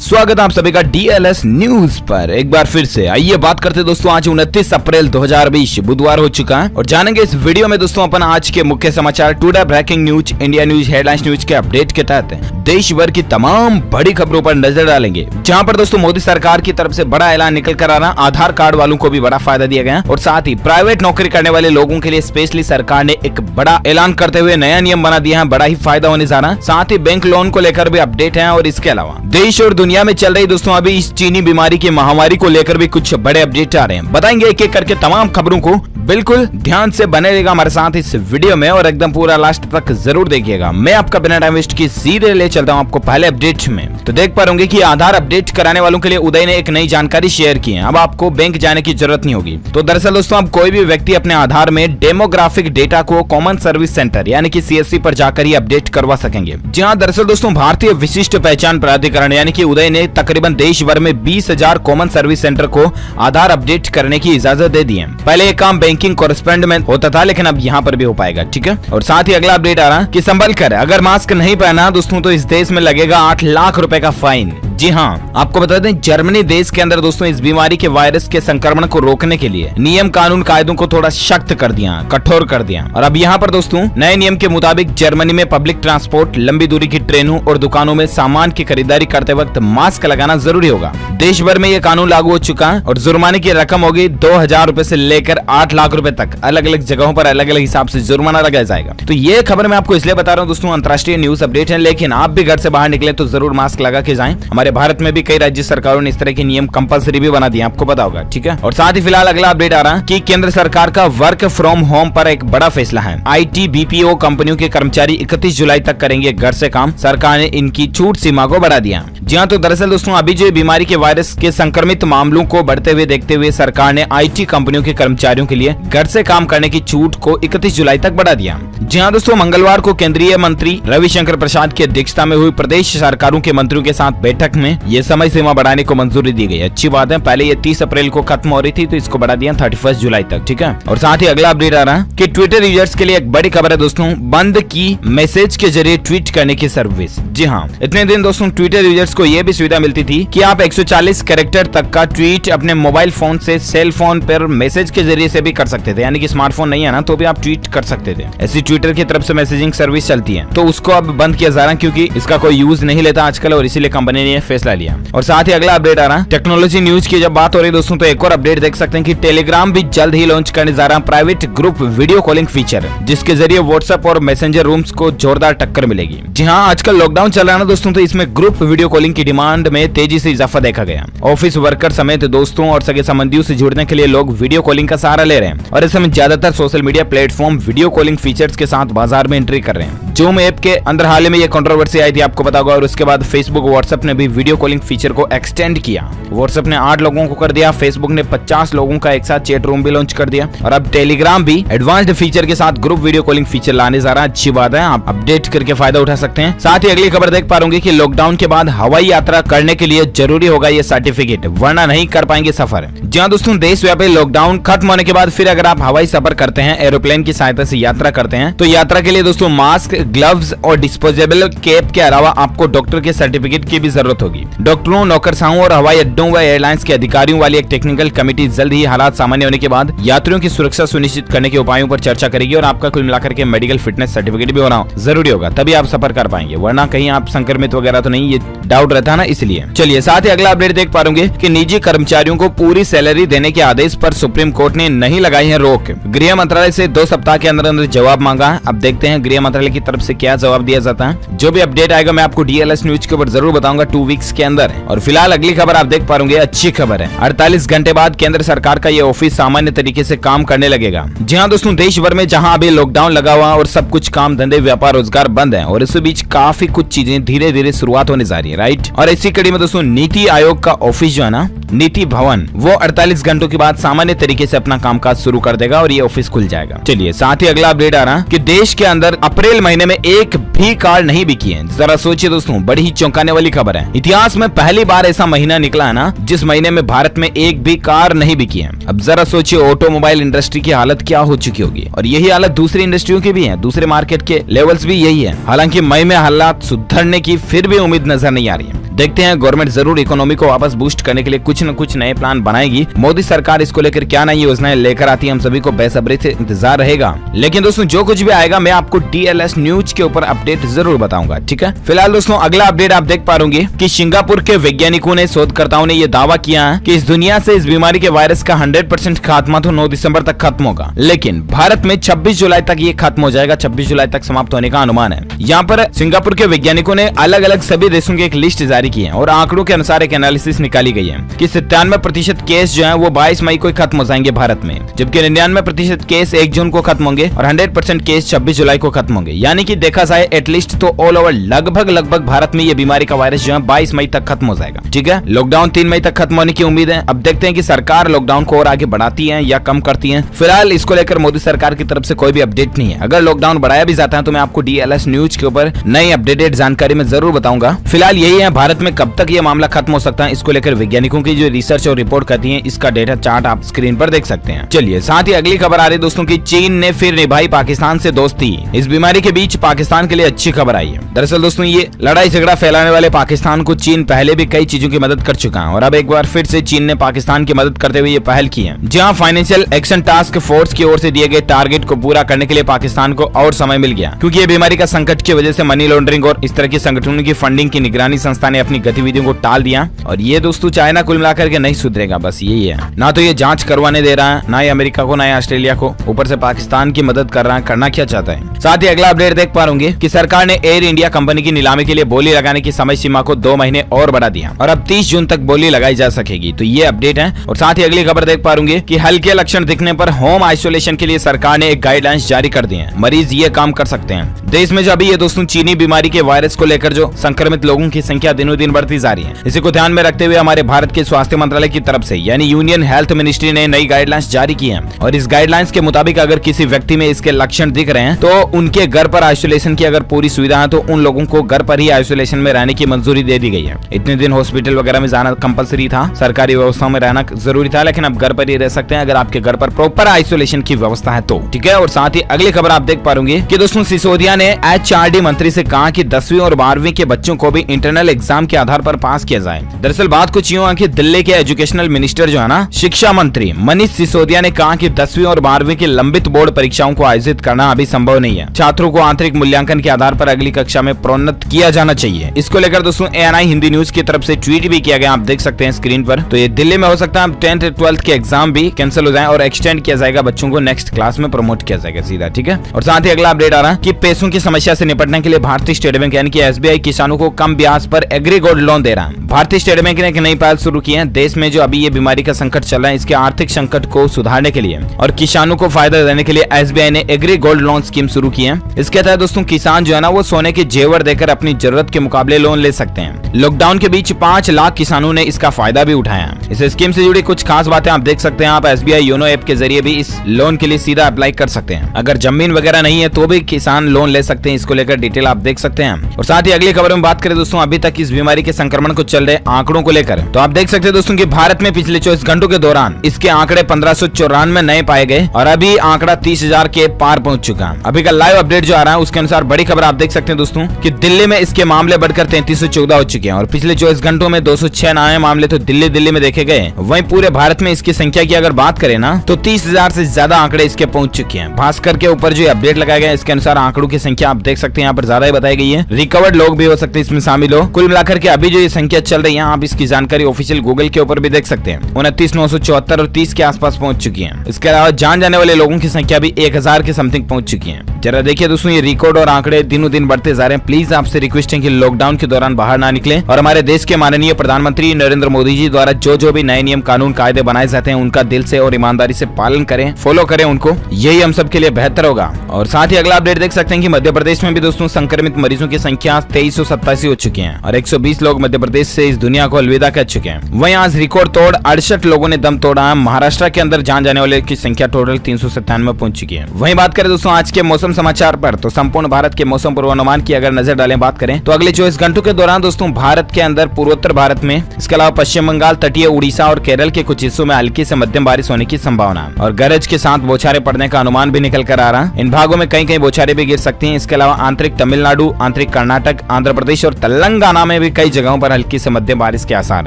स्वागत है आप सभी का DLS न्यूज पर। एक बार फिर से आइए बात करते दोस्तों, आज 29 अप्रैल 2020 बुधवार हो चुका है और जानेंगे इस वीडियो में दोस्तों अपन आज के मुख्य समाचार, today breaking news, India news, headlines news के अपडेट के तहत देश भर की तमाम बड़ी खबरों पर नजर डालेंगे। जहां पर दोस्तों मोदी सरकार की तरफ से बड़ा ऐलान निकल कर आ रहा, आधार कार्ड वालों को भी बड़ा फायदा दिया गया और साथ ही प्राइवेट नौकरी करने वाले लोगों के लिए स्पेशली सरकार ने एक बड़ा ऐलान करते हुए नया नियम बना दिया है, बड़ा ही फायदा होने जा रहा है। साथ ही बैंक लोन को लेकर भी अपडेट है और इसके अलावा देश और दुनिया में चल रही दोस्तों अभी इस चीनी बीमारी की महामारी को लेकर भी कुछ बड़े अपडेट आ रहे हैं। बताएंगे एक एक करके तमाम खबरों को, बिल्कुल ध्यान से बने रहेगा हमारे साथ इस वीडियो में और एकदम पूरा लास्ट तक जरूर देखिएगा। मैं आपका बिना टाइम वेस्ट किए सीधे ले चलता हूं आपको पहले अपडेट में। तो देख पा रहे कि आधार अपडेट कराने वालों के लिए उदय ने एक नई जानकारी शेयर की है। अब आपको बैंक जाने की जरूरत नहीं होगी। तो दरअसल दोस्तों अब कोई भी व्यक्ति अपने आधार में डेमोग्राफिक डेटा को कॉमन सर्विस सेंटर यानी कि CSC पर जाकर ही अपडेट करवा सकेंगे। जी हाँ, दरअसल दोस्तों भारतीय विशिष्ट पहचान प्राधिकरण यानी कि उदय ने तकरीबन देश भर में 20,000 कॉमन सर्विस सेंटर को आधार अपडेट करने की इजाजत दे दी है। पहले ये काम बैंकिंग कॉरेस्पोंडेंट में होता था, लेकिन अब यहाँ पर भी हो पाएगा। ठीक है, और साथ ही अगला अपडेट आ रहा कि संभल कर अगर मास्क नहीं पहना दोस्तों तो इस देश में लगेगा 8 लाख रुपए का फाइन। जी हाँ, आपको बता दें जर्मनी देश के अंदर दोस्तों इस बीमारी के वायरस के संक्रमण को रोकने के लिए नियम कानून कायदों को थोड़ा सख्त कर दिया, कठोर कर दिया। और अब यहाँ पर दोस्तों नए नियम के मुताबिक जर्मनी में पब्लिक ट्रांसपोर्ट, लंबी दूरी की ट्रेनों और दुकानों में सामान की खरीदारी करते वक्त मास्क लगाना जरूरी होगा। देश भर में ये कानून लागू हो चुका है और जुर्माने की रकम होगी 2,000 रुपए से लेकर 8 लाख रुपए तक। अलग अलग जगहों पर अलग अलग हिसाब से जुर्माना लगाया जाएगा। तो ये खबर मैं आपको इसलिए बता रहा हूँ दोस्तों, अंतर्राष्ट्रीय न्यूज अपडेट है, लेकिन आप भी घर से बाहर निकले तो जरूर मास्क लगा के जाएं। हमारे भारत में भी कई राज्य सरकारों ने इस तरह के नियम कंपलसरी भी बना दिए, आपको पता होगा। ठीक है, और साथ ही फिलहाल अगला अपडेट आ रहा है कि केंद्र सरकार का वर्क फ्रॉम होम पर एक बड़ा फैसला है। IT BPO कंपनियों के कर्मचारी 31 जुलाई तक करेंगे घर से काम। सरकार ने इनकी छूट सीमा को बढ़ा दिया। जी हाँ, तो दरअसल दोस्तों अभी जो बीमारी के वायरस के संक्रमित मामलों को बढ़ते हुए देखते हुए सरकार ने IT कंपनियों के कर्मचारियों के लिए घर से काम करने की छूट को 31 जुलाई तक बढ़ा दिया। जी हाँ दोस्तों, मंगलवार को केंद्रीय मंत्री रविशंकर प्रसाद की अध्यक्षता में हुई प्रदेश सरकारों के मंत्रियों के साथ बैठक में ये समय सीमा बढ़ाने को मंजूरी दी गई। अच्छी बात है, पहले ये 30 अप्रैल को खत्म हो रही थी तो इसको बढ़ा दिया 31 जुलाई तक। ठीक है, और साथ ही अगला अपडेट आ रहा है कि ट्विटर यूजर्स के लिए एक बड़ी खबर है दोस्तों, बंद की मैसेज के जरिए ट्वीट करने की सर्विस। जी हाँ, इतने दिन दोस्तों ट्विटर यूजर्स को यह भी सुविधा मिलती थी कि आप 140 कैरेक्टर तक का ट्वीट अपने मोबाइल फोन से सेल फोन पर मैसेज के जरिए से भी कर सकते थे, यानी कि स्मार्टफोन नहीं है ना तो भी आप ट्वीट कर सकते थे। ऐसी ट्विटर की तरफ से मैसेजिंग सर्विस चलती है, तो उसको अब बंद किया जा रहा है क्योंकि इसका कोई यूज नहीं लेता आजकल और इसीलिए कंपनी ने यह फैसला लिया। और साथ ही अगला अपडेट आ रहा है टेक्नोलॉजी न्यूज की जब बात हो रही दोस्तों तो एक और अपडेट देख सकते हैं कि टेलीग्राम भी जल्द ही लॉन्च करने जा रहा है private group video calling feature, जिसके जरिए व्हाट्सएप और मैसेंजर रूम्स को जोरदार टक्कर मिलेगी। जी हाँ, आजकल लॉकडाउन चल रहा है ना दोस्तों, तो इसमें ग्रुप वीडियो कॉलिंग की डिमांड में तेजी से इजाफा देखा गया। ऑफिस वर्कर समेत दोस्तों और सगे संबंधियों से जुड़ने के लिए लोग वीडियो कॉलिंग का सहारा ले रहे हैं और इस समय ज्यादातर social media platform video calling features के साथ बाजार में एंट्री कर रहे हैं। जूम ऐप के अंदर हाल ही में ये कंट्रोवर्सी आई थी, आपको पता होगा, और उसके बाद फेसबुक, व्हाट्सएप ने भी वीडियो कॉलिंग फीचर को एक्सटेंड किया। व्हाट्सएप ने 8 लोगों को कर दिया, फेसबुक ने 50 लोगों का एक साथ चैट रूम भी लॉन्च कर दिया और अब टेलीग्राम भी एडवांस्ड फीचर के साथ ग्रुप वीडियो कॉलिंग फीचर लाने जा रहा है। अच्छी बात है, आप अपडेट करके फायदा उठा सकते हैं। साथ ही अगली खबर देख पा रहे कि लॉकडाउन के बाद हवाई यात्रा करने के लिए जरूरी होगा ये सर्टिफिकेट, वरना नहीं कर पाएंगे सफर। जहां दोस्तों देशव्यापी लॉकडाउन खत्म होने के बाद फिर अगर आप हवाई सफर करते हैं, एरोप्लेन की सहायता से यात्रा करते हैं, तो यात्रा के लिए दोस्तों मास्क, ग्लव्स और डिस्पोजेबल कैप के अलावा आपको डॉक्टर के सर्टिफिकेट की भी जरूरत होगी। डॉक्टरों, नौकरशाहों और हवाई अड्डों व एयरलाइंस के अधिकारियों वाली एक टेक्निकल कमेटी जल्द ही हालात सामान्य होने के बाद यात्रियों की सुरक्षा सुनिश्चित करने के उपायों पर चर्चा करेगी और आपका कुल मिलाकर के मेडिकल फिटनेस सर्टिफिकेट भी होना जरूरी होगा, तभी आप सफर कर पाएंगे, वरना कहीं आप संक्रमित वगैरह तो नहीं, ये डाउट रहता है ना, इसलिए। चलिए साथ ही अगला अपडेट देख पा रहे कि निजी कर्मचारियों को पूरी सैलरी देने के आदेश पर सुप्रीम कोर्ट ने नहीं लगाई है रोक। गृह मंत्रालय से 2 सप्ताह के अंदर अंदर जवाब मांगा है। अब देखते हैं गृह मंत्रालय की तरफ से क्या जवाब दिया जाता है। जो भी अपडेट आएगा मैं आपको DLS न्यूज के ऊपर जरूर बताऊंगा 2 वीक्स के अंदर। और फिलहाल अगली खबर आप देख पा रहे अच्छी खबर है, 48 घंटे बाद केंद्र सरकार का ये ऑफिस सामान्य तरीके से काम करने लगेगा। जी हाँ दोस्तों, देश भर में जहाँ अभी लॉकडाउन लगा हुआ और सब कुछ काम धंधे व्यापार रोजगार बंद है और इस बीच काफी कुछ चीजें धीरे धीरे शुरुआत होने जा रही है, राइट। और इसी कड़ी में दोस्तों नीति आयोग का ऑफिस जो है ना, नीति भवन, वो 48 घंटों के बाद सामान्य तरीके से अपना कामकाज शुरू कर देगा और ये ऑफिस खुल जाएगा। चलिए साथ ही अगला अपडेट आ रहा कि देश के अंदर अप्रैल महीने में एक भी कार नहीं बिकी है। जरा सोचिए दोस्तों, बड़ी ही चौंकाने वाली खबर है। इतिहास में पहली बार ऐसा महीना निकला है ना जिस महीने में भारत में एक भी कार नहीं बिकी है। अब जरा सोचिए ऑटोमोबाइल इंडस्ट्री की हालत क्या हो चुकी होगी, और यही हालत दूसरी इंडस्ट्रियों की भी है, दूसरे मार्केट के लेवल्स भी यही है। हालांकि मई में हालात सुधरने की फिर भी उम्मीद नजर नहीं आ रही है। देखते हैं गवर्नमेंट जरूर इकोनॉमी को वापस बूस्ट करने के लिए कुछ न कुछ नए प्लान बनाएगी। मोदी सरकार इसको लेकर क्या नई योजनाएं लेकर आती है, हम सभी को बेसब्री से इंतजार रहेगा। लेकिन दोस्तों जो कुछ भी आएगा मैं आपको DLS न्यूज के ऊपर अपडेट जरूर बताऊंगा, ठीक है। फिलहाल दोस्तों अगला अपडेट आप देख पा रहे कि सिंगापुर के वैज्ञानिकों ने, शोधकर्ताओं ने यह दावा किया है कि इस दुनिया से इस बीमारी के वायरस का 100% खात्मा तो 9 दिसंबर तक खत्म होगा, लेकिन भारत में 26 जुलाई तक ये खत्म हो जाएगा। 26 जुलाई तक समाप्त होने का अनुमान है। यहाँ पर सिंगापुर के वैज्ञानिकों ने अलग अलग सभी देशों की एक लिस्ट जारी की है और आंकड़ों के अनुसार एक एनालिसिस निकाली गई है कि 97% केस जो है वो 22 मई को खत्म हो जाएंगे भारत में, जबकि 99% केस 1 जून को खत्म होंगे और 100% केस 26 जुलाई को खत्म होंगे। यानी कि देखा जाए एटलीस्ट तो ऑल ओवर लगभग भारत में ये बीमारी का वायरस जो है 22 मई तक खत्म हो जाएगा, ठीक है। लॉकडाउन 3 मई तक खत्म होने की उम्मीद है। अब देखते हैं कि सरकार लॉकडाउन को और आगे बढ़ाती है या कम करती है। फिलहाल इसको लेकर मोदी सरकार की तरफ से कोई भी अपडेट नहीं है। अगर लॉकडाउन बढ़ाया भी जाता है तो मैं आपको DLS न्यूज के ऊपर नई अपडेटेड जानकारी में जरूर बताऊंगा। फिलहाल यही है, भारत में कब तक ये मामला खत्म हो सकता है इसको लेकर वैज्ञानिकों की जो रिसर्च और रिपोर्ट करती है, इसका डेटा चार्ट आप स्क्रीन पर देख सकते हैं। चलिए साथ ही अगली खबर आ रही है दोस्तों की चीन ने फिर निभाई पाकिस्तान से दोस्ती। इस बीमारी के बीच पाकिस्तान के लिए अच्छी खबर आई है। दरअसल दोस्तों ये लड़ाई झगड़ा फैलाने वाले पाकिस्तान को चीन पहले भी कई चीजों की मदद कर चुका है और अब एक बार फिर से चीन ने पाकिस्तान की मदद करते हुए ये पहल की है, जहां फाइनेंशियल एक्शन टास्क फोर्स की ओर से दिए गए टारगेट को पूरा करने के लिए पाकिस्तान को और समय मिल गया, क्योंकि ये बीमारी का संकट की वजह से मनी लॉन्ड्रिंग और इस तरह के संगठनों की फंडिंग की निगरानी संस्था ने अपनी गतिविधियों को टाल दिया। और ये दोस्तों चाइना कुल मिलाकर के नहीं सुधरेगा, बस यही है। ना तो ये जांच करवाने दे रहा है, ना ही अमेरिका को, ना ही ऑस्ट्रेलिया को, ऊपर से पाकिस्तान की मदद कर रहा है। करना क्या चाहता है। साथ ही अगला अपडेट देख पा रहे कि सरकार ने एयर इंडिया कंपनी की नीलामी के लिए बोली लगाने की समय सीमा को 2 महीने और बढ़ा दिया और अब 30 जून तक बोली लगाई जा सकेगी। तो ये अपडेट है। और साथ ही अगली खबर देख पा रहे कि हल्के लक्षण दिखने पर होम आइसोलेशन के लिए सरकार ने एक गाइडलाइंस जारी कर दी है। मरीज ये काम कर सकते हैं। देश में जो अभी ये दोस्तों चीनी बीमारी के वायरस को लेकर जो संक्रमित लोगों की संख्या दिनों दिन बढ़ती जा रही है, इसी को ध्यान में रखते हुए हमारे भारत के स्वास्थ्य मंत्रालय की तरफ से यानी यूनियन हेल्थ मिनिस्ट्री ने नई गाइडलाइंस जारी की है। और इस गाइडलाइंस के मुताबिक अगर किसी व्यक्ति में इसके लक्षण दिख रहे हैं तो उनके घर पर आइसोलेशन की अगर पूरी सुविधा है तो उन लोगों को घर पर ही आइसोलेशन में रहने की मंजूरी दे दी गई है। इतने दिन हॉस्पिटल वगैरह में जाना कंपलसरी था, सरकारी व्यवस्था में रहना जरूरी था, लेकिन अब घर पर ही रह सकते हैं अगर आपके घर पर प्रॉपर आइसोलेशन की व्यवस्था है तो, ठीक है। और साथ ही अगली खबर आप देख पा रहे कि दोस्तों सिसोदिया ने HRD मंत्री से कहा कि 10वीं और 12वीं के बच्चों को भी इंटरनल एग्जाम के आधार पर पास किया जाए। दरअसल बात कुछ यूं है कि दिल्ली के एजुकेशनल मिनिस्टर जो है ना, शिक्षा मंत्री मनीष सिसोदिया ने कहा कि 10वीं और 12वीं की लंबित बोर्ड परीक्षाओं को आयोजित करना अभी संभव नहीं है। छात्रों को आंतरिक मूल्यांकन के आधार पर अगली कक्षा में प्रोन्नत किया जाना चाहिए। इसको लेकर दोस्तों ANI हिंदी न्यूज की तरफ से ट्वीट भी किया गया, आप देख सकते हैं स्क्रीन पर। तो ये दिल्ली में हो सकता है 10th 12th के एग्जाम भी कैंसिल हो जाए और एक्सटेंड किया जाएगा, बच्चों को नेक्स्ट क्लास में प्रमोट किया जाएगा सीधा, ठीक है। और साथ ही अगला अपडेट आ रहा है कि पैसों की समस्या से निपटने के लिए भारतीय स्टेट बैंक यानी कि SBI किसानों को कम ब्याज पर एग्री गोल्ड लोन दे रहा है। भारतीय स्टेट बैंक ने एक नई पहल शुरू की है। देश में जो अभी ये बीमारी का संकट चल रहा है, इसके आर्थिक संकट को सुधारने के लिए और किसानों को फायदा देने के लिए SBI ने एग्री गोल्ड लोन स्कीम शुरू की है। इसके तहत दोस्तों किसान जो है ना वो सोने के जेवर देकर अपनी जरूरत के मुकाबले लोन ले सकते हैं। लॉकडाउन के बीच 5 लाख किसानों ने इसका फायदा भी उठाया है। इस स्कीम से जुड़ी कुछ खास बातें आप देख सकते हैं। आप SBI योनो ऐप के जरिए भी इस लोन के लिए सीधा अप्लाई कर सकते हैं। अगर जमीन वगैरह नहीं है तो भी किसान लोन ले सकते हैं। इसको लेकर डिटेल आप देख सकते हैं। और साथ ही अगली खबर में बात करें दोस्तों अभी तक इस बीमारी के संक्रमण को चल रहे आंकड़ों को लेकर, तो आप देख सकते हैं दोस्तों कि भारत में पिछले 24 घंटों के दौरान इसके आंकड़े 1594 नए पाए गए और अभी आंकड़ा 30,000 के पार पहुंच चुका है। अभी का लाइव अपडेट जो आ रहा है उसके अनुसार बड़ी खबर आप देख सकते हैं दोस्तों कि दिल्ली में इसके मामले बढ़कर 3314 हो चुके हैं और पिछले 24 घंटों में 206 नए मामले तो दिल्ली में देखे गए। वहीं पूरे भारत में इसकी संख्या की अगर बात करें ना तो 30,000 से ज्यादा आंकड़े इसके पहुंच चुके हैं। भास्कर के ऊपर जो अपडेट लगाया गया इसके अनुसार आंकड़ों की संख्या आप देख सकते हैं यहाँ पर ज्यादा ही बताई गई है। रिकवर्ड लोग भी हो सकते हैं इसमें शामिल हो। कुल मिलाकर के अभी जो ये संख्या चल रही है आप इसकी जानकारी ऑफिशियल गूगल के ऊपर भी देख सकते हैं। 29,974 और 30 के आसपास पहुंच चुकी है। इसके अलावा जान जाने वाले लोगों की संख्या भी 1000 के समथिंग पहुंच चुकी है। जरा देखिए दोस्तों ये रिकॉर्ड और आंकड़े दिनों दिन बढ़ते जा रहे हैं। प्लीज आपसे रिक्वेस्ट है कि लॉकडाउन के दौरान बाहर ना निकले और हमारे देश के माननीय प्रधानमंत्री नरेंद्र मोदी जी द्वारा जो भी नए नियम कानून कायदे बनाए जाते हैं उनका दिल से और ईमानदारी से पालन करें, फॉलो करें उनको, यही हम सब के लिए बेहतर होगा। और साथ ही अगला अपडेट देख सकते हैं कि मध्य प्रदेश में भी दोस्तों संक्रमित मरीजों की संख्या 2387 हो चुकी है और 120 लोग मध्य प्रदेश से इस दुनिया को अलविदा कह चुके हैं। वहीं आज रिकॉर्ड तोड़ 68 लोगों ने दम तोड़ा है। महाराष्ट्र के अंदर जान जाने वाले की संख्या टोटल 397 पहुंच चुकी है। वहीं बात करें दोस्तों आज के मौसम समाचार पर, तो संपूर्ण भारत के मौसम पूर्वानुमान की अगर नजर डालें बात करें तो अगले 24 घंटों के दौरान दोस्तों भारत के अंदर पूर्वोत्तर भारत में, इसके अलावा पश्चिम बंगाल, तटीय उड़ीसा और केरल के कुछ हिस्सों में हल्की से मध्यम बारिश होने की संभावना और गरज के साथ बौछारें पड़ने का अनुमान भी निकल कर आ रहा है। इन भागों में कहीं कहीं बौछारें भी गिर सकती हैं। इसके अलावा आंतरिक तमिलनाडु, आंतरिक कर्नाटक, आंध्र प्रदेश और तेलंगाना में भी भी कई जगहों पर हल्की से मध्यम बारिश के आसार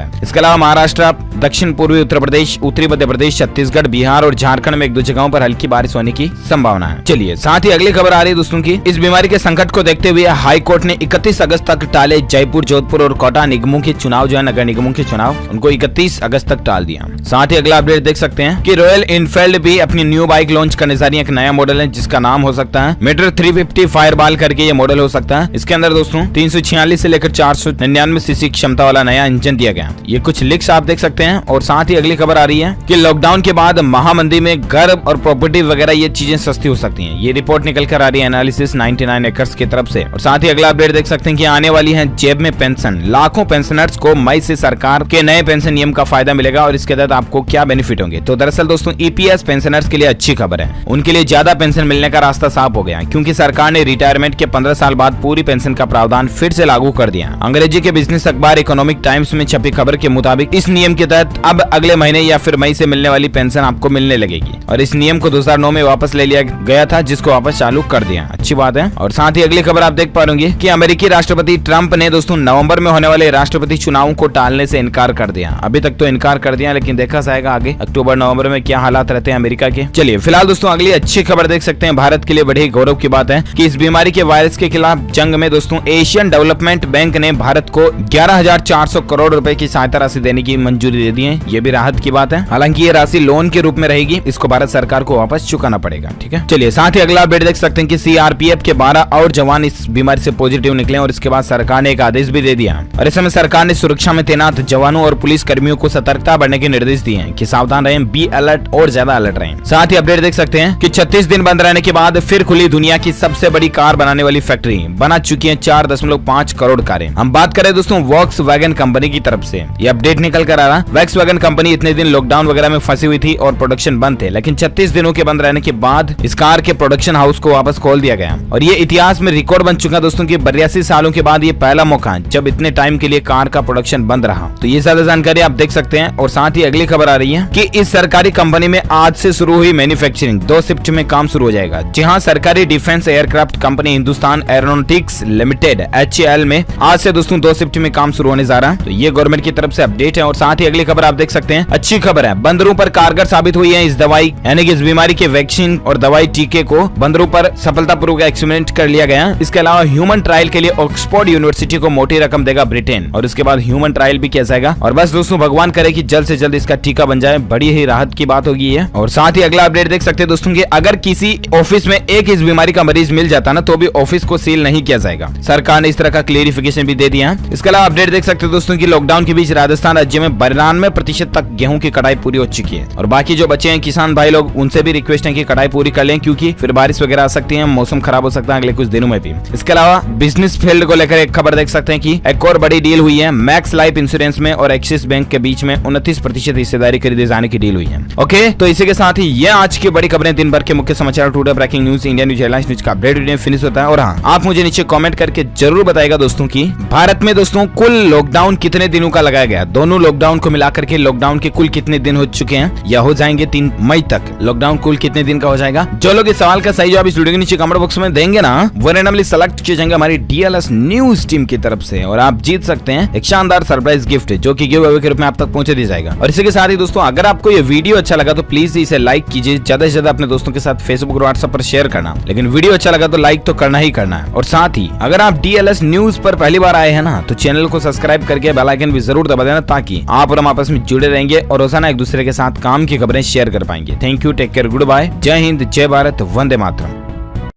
हैं। इसके अलावा महाराष्ट्र, दक्षिण पूर्वी उत्तर प्रदेश, उत्तरी मध्य प्रदेश, छत्तीसगढ़, बिहार और झारखंड में 1-2 जगहों पर हल्की बारिश होने की संभावना है। चलिए साथ ही अगली खबर आ रही है दोस्तों की, इस बीमारी के संकट को देखते हुए हाई कोर्ट ने 31 अगस्त तक टाले जयपुर, जोधपुर और कोटा निगमों के चुनाव, जो है नगर निगमों के चुनाव, उनको 31 अगस्त तक टाल दिया। साथ ही अगला अपडेट देख सकते हैं कि रॉयल एनफील्ड भी अपनी न्यू बाइक लॉन्च करने जा रही है। एक नया मॉडल है जिसका नाम हो सकता है मीटर 350 फायरबॉल करके ये मॉडल हो सकता है। इसके अंदर दोस्तों 346 से लेकर 499 सीसी क्षमता वाला नया इंजन दिया गया। ये कुछ लीक्स आप देख सकते हैं। और साथ ही अगली खबर आ रही है कि लॉकडाउन के बाद महामंदी में घर और प्रॉपर्टी वगैरह ये चीजें सस्ती हो सकती हैं। ये रिपोर्ट निकल कर आ रही है एनालिसिस 99 एकर्स की तरफ से। और साथ ही अगला अपडेट देख सकते हैं कि आने वाली है जेब में पेंशन। लाखों पेंशनर्स को मई से सरकार के नए पेंशन नियम का फायदा मिलेगा और इसके तहत आपको क्या बेनिफिट होंगे। तो दरअसल दोस्तों ईपीएस पेंशनर्स के लिए अच्छी खबर है, उनके लिए ज्यादा पेंशन मिलने का रास्ता साफ हो गया क्योंकि सरकार ने रिटायरमेंट के 15 साल बाद पूरी पेंशन का प्रावधान फिर से लागू कर दिया। अंग्रेजी के बिजनेस अखबार इकोनॉमिक टाइम्स में छपी खबर के मुताबिक इस नियम के तहत अब अगले महीने या फिर मई से मिलने वाली पेंशन आपको मिलने लगेगी। और इस नियम को 2009 में वापस ले लिया गया था जिसको वापस चालू कर दिया। अच्छी बात है। और साथ ही अगली खबर आप देख पा रहे कि अमेरिकी राष्ट्रपति ट्रंप ने दोस्तों नवंबर में होने वाले राष्ट्रपति चुनावों को टालने से इनकार कर दिया। अभी तक तो इनकार कर दिया लेकिन देखा जाएगा आगे अक्टूबर नवंबर में क्या हालात रहते हैं अमेरिका के। चलिए फिलहाल दोस्तों अगली अच्छी खबर देख सकते हैं। भारत के लिए बड़ी गौरव की बात है कि इस बीमारी के वायरस के खिलाफ जंग में दोस्तों एशियन डेवलपमेंट बैंक ने भारत को 11,400 करोड़ रुपए की सहायता राशि देने की मंजूरी दे दी है। ये भी राहत की बात है। हालांकि ये राशि लोन के रूप में रहेगी, इसको भारत सरकार को वापस चुकाना पड़ेगा। ठीक है, चलिए साथ ही अगला अपडेट देख सकते हैं कि सीआरपीएफ के 12 और जवान इस बीमारी से पॉजिटिव निकले और इसके बाद सरकार ने एक आदेश भी दे दिया। और इस समय सरकार ने सुरक्षा में तैनात जवानों और पुलिस कर्मियों को सतर्कता बढ़ने के निर्देश दिए हैं कि सावधान रहें, बी अलर्ट और ज्यादा अलर्ट रहें। साथ ही अपडेट देख सकते हैं कि 36 दिन बंद रहने के बाद फिर खुली दुनिया की सबसे बड़ी कार बनाने वाली फैक्ट्री। बना चुकी है 4.5 करोड़ कारें। हम बात करें दोस्तों वॉक्सवैगन कंपनी की तरफ से। ये अपडेट निकल कर आ रहा। वॉक्सवैगन कंपनी इतने दिन लॉकडाउन वगैरह में फंसी हुई थी और प्रोडक्शन बंद थे, लेकिन 36 दिनों के बंद रहने के बाद इस कार के प्रोडक्शन हाउस को वापस खोल दिया गया। और ये इतिहास में रिकॉर्ड बन चुका दोस्तों कि 82 सालों के बाद ये पहला मौका है जब इतने टाइम के लिए कार का प्रोडक्शन बंद रहा। तो ये ज्यादा जानकारी आप देख सकते हैं। और साथ ही अगली खबर आ रही है कि इस सरकारी कंपनी में आज से शुरू हुई मैन्युफैक्चरिंग 2 शिफ्ट में काम शुरू हो जाएगा। जी हाँ, सरकारी defence aircraft company Hindustan aeronautics limited HAL में आज से दोस्तों 2 शिफ्ट में काम शुरू होने जा रहा है। तो ये गवर्नमेंट की तरफ से अपडेट है। और साथ ही अगली खबर आप देख सकते हैं, अच्छी खबर है, बंदरों पर कारगर साबित हुई है इस दवाई, यानी कि इस बीमारी के वैक्सीन और दवाई टीके को बंदरों पर सफलतापूर्वक एक्सपेरिमेंट कर लिया गया। इसके अलावा ह्यूमन ट्रायल के लिए ऑक्सफोर्ड यूनिवर्सिटी को मोटी रकम देगा ब्रिटेन और इसके बाद ह्यूमन ट्रायल भी किया जाएगा। और बस दोस्तों भगवान करे कि जल्द से जल्द इसका टीका बन जाए, बड़ी ही राहत की बात होगी ये। और साथ ही अगला अपडेट देख सकते हैं दोस्तों कि अगर किसी ऑफिस में एक इस बीमारी का मरीज मिल जाता ना तो भी ऑफिस को सील नहीं किया जाएगा। सरकार ने इस तरह का क्लेरिफिकेशन भी दे दिया। इसके अलावा अपडेट देख सकते हैं दोस्तों कि लॉकडाउन के बीच राजस्थान राज्य में 92% तक गेहूं की कटाई पूरी हो चुकी है। और बाकी जो बचे हैं किसान भाई लोग, उनसे भी रिक्वेस्ट है कि कटाई पूरी कर लें क्योंकि फिर बारिश वगैरह आ सकती है, मौसम खराब हो सकता है अगले कुछ दिनों में भी। इसके अलावा बिजनेस फील्ड को लेकर एक खबर देख सकते हैं कि एक और बड़ी डील हुई है मैक्स लाइफ इंश्योरेंस में और एक्सिस बैंक के बीच में 29% हिस्सेदारी खरीदे जाने की डील हुई है। ओके, तो इसी के साथ ही ये आज की बड़ी खबरें, दिन भर के मुख्य समाचार, today breaking news, India news, headlines news का अपडेट वीडियो फिनिश होता है। और हाँ, आप मुझे नीचे कमेंट करके जरूर बताएगा दोस्तों कि भारत में दोस्तों कुल लॉकडाउन कितने दिनों का लगाया गया। दोनों लॉकडाउन को मिलाकर के लॉकडाउन के कुल कितने दिन हो चुके हैं या हो जाएंगे 3 मई तक लॉकडाउन कुल कितने दिन का हो जाएगा। जो लोग इस सवाल का सही जवाब इस वीडियो के नीचे कमेंट बॉक्स में देंगे ना, वो रैंडमली सेलेक्ट किए जाएंगे हमारी DLS न्यूज टीम की तरफ से और आप जीत सकते हैं एक शानदार सरप्राइज गिफ्ट जो कि गिव अवे के रूप में आप तक पहुंचा दिया जाएगा। और इसी के साथ ही दोस्तों अगर आपको ये वीडियो अच्छा लगा तो प्लीज इसे लाइक कीजिए, ज्यादा से ज्यादा अपने दोस्तों के साथ फेसबुक और व्हाट्सएप पर शेयर करना। लेकिन वीडियो अच्छा लगा तो लाइक तो करना ही करना है। और साथ ही अगर आप DLS न्यूज पर पहली बार आए हैं ना तो चैनल को सब्सक्राइब करके बेल आइकन भी जरूर दबा देना ताकि आप और हम आपस में जुड़े रहेंगे और रोजाना एक दूसरे के साथ काम की खबरें शेयर कर पाएंगे। Thank you, take care, good bye, जय हिंद, जय भारत, वंदे मातरम।